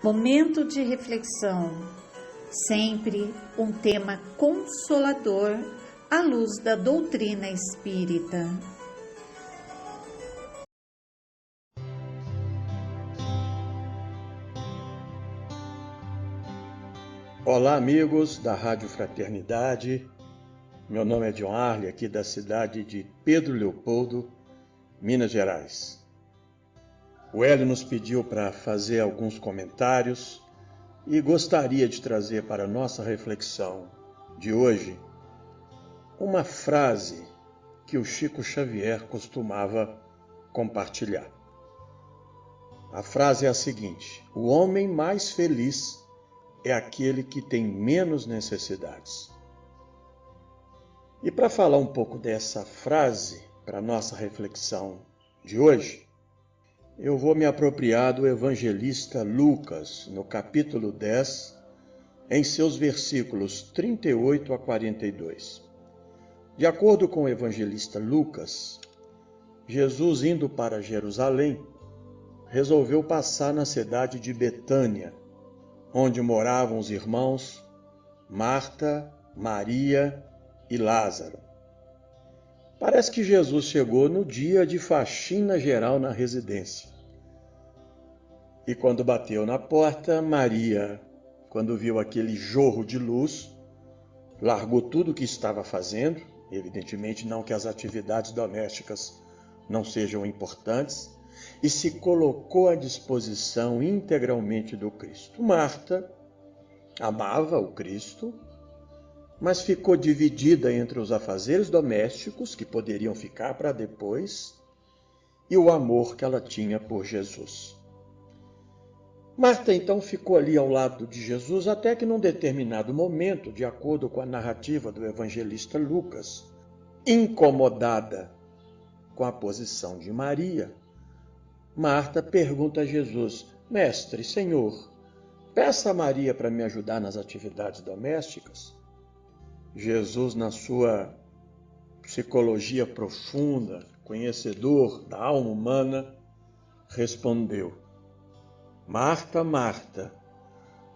Momento de reflexão, sempre um tema consolador à luz da doutrina espírita. Olá, amigos da Rádio Fraternidade. Meu nome é John Arley, aqui da cidade de Pedro Leopoldo, Minas Gerais. O Hélio nos pediu para fazer alguns comentários e gostaria de trazer para a nossa reflexão de hoje uma frase que o Chico Xavier costumava compartilhar. A frase é a seguinte: o homem mais feliz é aquele que tem menos necessidades. E para falar um pouco dessa frase, para a nossa reflexão de hoje, eu vou me apropriar do evangelista Lucas, no capítulo 10, em seus versículos 38 a 42. De acordo com o evangelista Lucas, Jesus, indo para Jerusalém, resolveu passar na cidade de Betânia, onde moravam os irmãos Marta, Maria e Lázaro. Parece que Jesus chegou no dia de faxina geral na residência. E quando bateu na porta, Maria, quando viu aquele jorro de luz, largou tudo o que estava fazendo, evidentemente não que as atividades domésticas não sejam importantes, e se colocou à disposição integralmente do Cristo. Marta amava o Cristo, mas ficou dividida entre os afazeres domésticos, que poderiam ficar para depois, e o amor que ela tinha por Jesus. Marta então ficou ali ao lado de Jesus até que num determinado momento, de acordo com a narrativa do evangelista Lucas, incomodada com a posição de Maria, Marta pergunta a Jesus: Mestre, Senhor, peça a Maria para me ajudar nas atividades domésticas. Jesus, na sua psicologia profunda, conhecedor da alma humana, respondeu: Marta, Marta,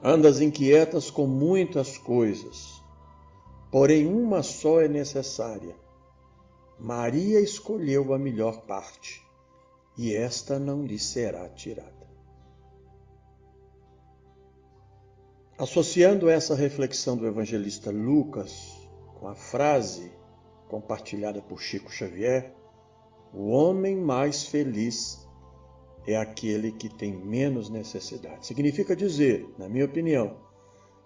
andas inquietas com muitas coisas, porém uma só é necessária. Maria escolheu a melhor parte, e esta não lhe será tirada. Associando essa reflexão do evangelista Lucas com a frase compartilhada por Chico Xavier, o homem mais feliz é aquele que tem menos necessidade. Significa dizer, na minha opinião,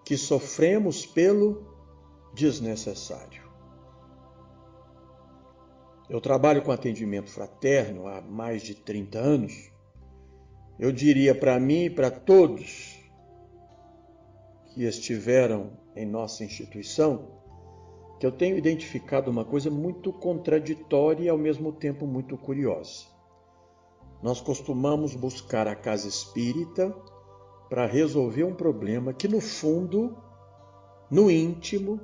que sofremos pelo desnecessário. Eu trabalho com atendimento fraterno há mais de 30 anos. Eu diria para mim e para todos que estiveram em nossa instituição, que eu tenho identificado uma coisa muito contraditória e ao mesmo tempo muito curiosa. Nós costumamos buscar a casa espírita para resolver um problema que no fundo, no íntimo,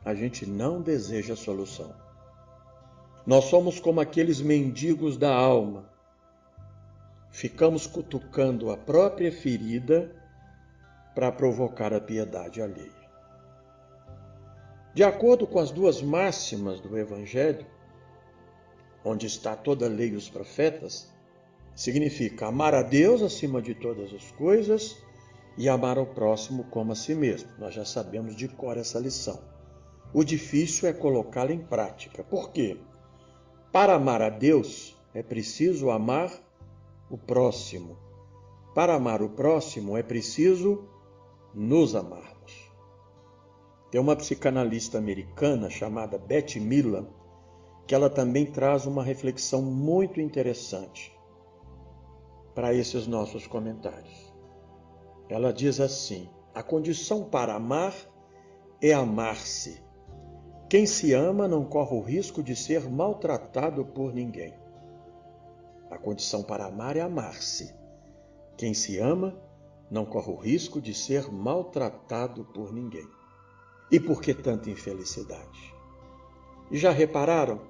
a gente não deseja solução. Nós somos como aqueles mendigos da alma. Ficamos cutucando a própria ferida para provocar a piedade alheia. De acordo com as duas máximas do Evangelho, onde está toda a lei e os profetas, significa amar a Deus acima de todas as coisas e amar ao próximo como a si mesmo. Nós já sabemos de cor essa lição. O difícil é colocá-la em prática. Por quê? Para amar a Deus é preciso amar o próximo. Para amar o próximo é preciso nos amarmos. Tem uma psicanalista americana chamada Beth Miller, que ela também traz uma reflexão muito interessante para esses nossos comentários. Ela diz assim: a condição para amar é amar-se. Quem se ama não corre o risco de ser maltratado por ninguém. A condição para amar é amar-se. Quem se ama não corre o risco de ser maltratado por ninguém. E por que tanta infelicidade? E já repararam?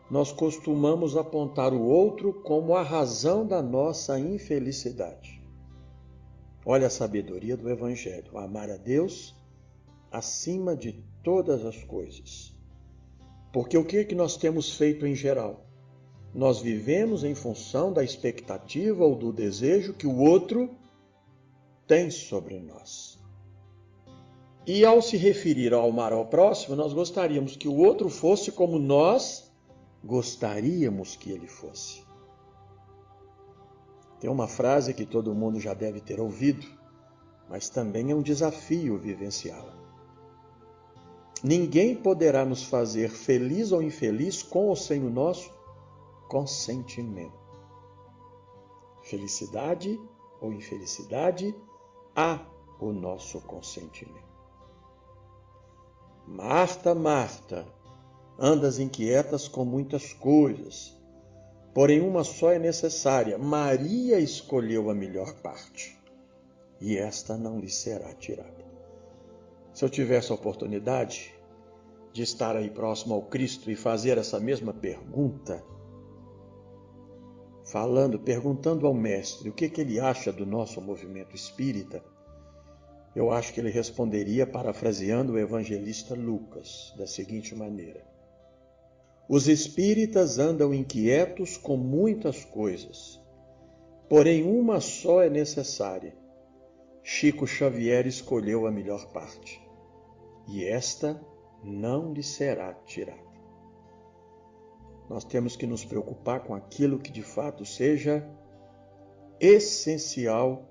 Nós costumamos apontar o outro como a razão da nossa infelicidade. Olha a sabedoria do Evangelho: amar a Deus acima de todas as coisas. Porque o que é que nós temos feito em geral? Nós vivemos em função da expectativa ou do desejo que o outro tem sobre nós. E ao se referir ao amar ao próximo, nós gostaríamos que o outro fosse como nós gostaríamos que ele fosse. Tem uma frase que todo mundo já deve ter ouvido, mas também é um desafio vivenciá-la. Ninguém poderá nos fazer feliz ou infeliz com ou sem o nosso consentimento. Felicidade ou infelicidade, há o nosso consentimento. Marta, Marta, andas inquietas com muitas coisas, porém uma só é necessária. Maria escolheu a melhor parte, e esta não lhe será tirada. Se eu tivesse a oportunidade de estar aí próximo ao Cristo e fazer essa mesma pergunta, perguntando ao Mestre o que ele acha do nosso movimento espírita, eu acho que ele responderia, parafraseando o evangelista Lucas, da seguinte maneira: os espíritas andam inquietos com muitas coisas, porém uma só é necessária. Chico Xavier escolheu a melhor parte, e esta não lhe será tirada. Nós temos que nos preocupar com aquilo que de fato seja essencial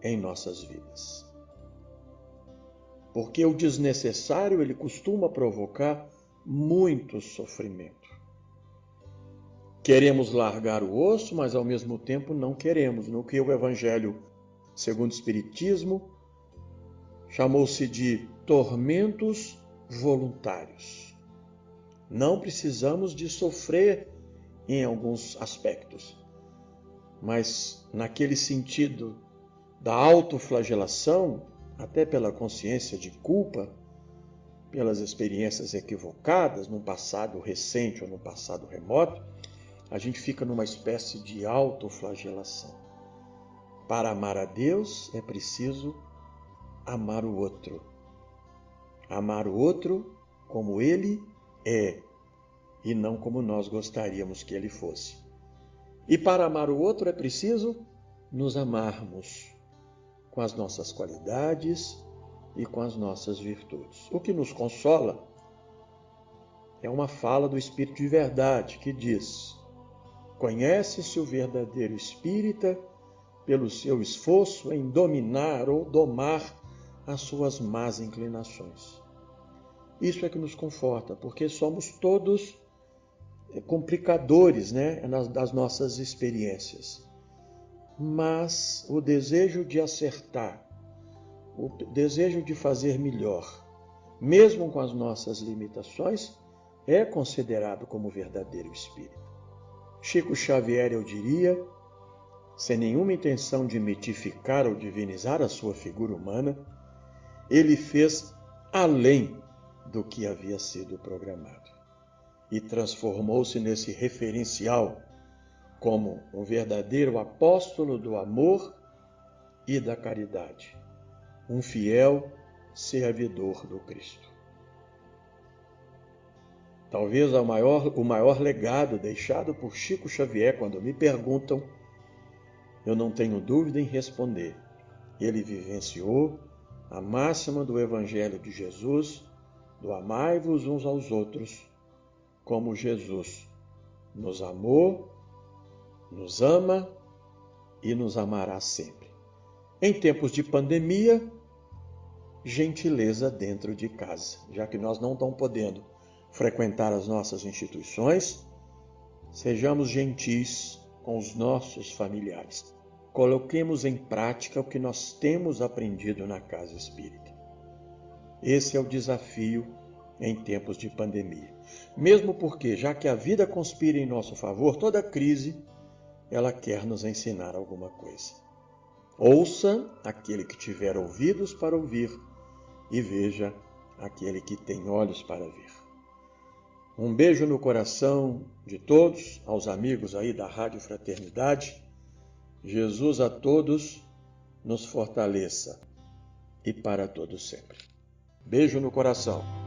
em nossas vidas. Porque o desnecessário, ele costuma provocar muito sofrimento. Queremos largar o osso, mas ao mesmo tempo não queremos. No que o Evangelho, segundo o Espiritismo, chamou-se de tormentos voluntários. Não precisamos de sofrer em alguns aspectos, mas naquele sentido da autoflagelação, até pela consciência de culpa, pelas experiências equivocadas, num passado recente ou num passado remoto, a gente fica numa espécie de autoflagelação. Para amar a Deus é preciso amar o outro. Amar o outro como ele é, e não como nós gostaríamos que ele fosse. E para amar o outro é preciso nos amarmos com as nossas qualidades e com as nossas virtudes. O que nos consola é uma fala do Espírito de Verdade que diz: conhece-se o verdadeiro espírita pelo seu esforço em dominar ou domar as suas más inclinações. Isso é que nos conforta, porque somos todos complicadores, das nossas experiências. Mas o desejo de acertar, o desejo de fazer melhor, mesmo com as nossas limitações, é considerado como verdadeiro espírito. Chico Xavier, eu diria, sem nenhuma intenção de mitificar ou divinizar a sua figura humana, ele fez além do que havia sido programado e transformou-se nesse referencial como um verdadeiro apóstolo do amor e da caridade, um fiel servidor do Cristo. Talvez o maior legado deixado por Chico Xavier, quando me perguntam, eu não tenho dúvida em responder. Ele vivenciou a máxima do Evangelho de Jesus, do amai-vos uns aos outros, como Jesus nos amou, nos ama e nos amará sempre. Em tempos de pandemia, gentileza dentro de casa, já que nós não estamos podendo frequentar as nossas instituições, sejamos gentis com os nossos familiares. Coloquemos em prática o que nós temos aprendido na casa espírita. Esse é o desafio em tempos de pandemia. Mesmo porque, já que a vida conspira em nosso favor, toda crise, ela quer nos ensinar alguma coisa. Ouça aquele que tiver ouvidos para ouvir e veja aquele que tem olhos para ver. Um beijo no coração de todos, aos amigos aí da Rádio Fraternidade. Jesus a todos nos fortaleça e para todo sempre. Beijo no coração.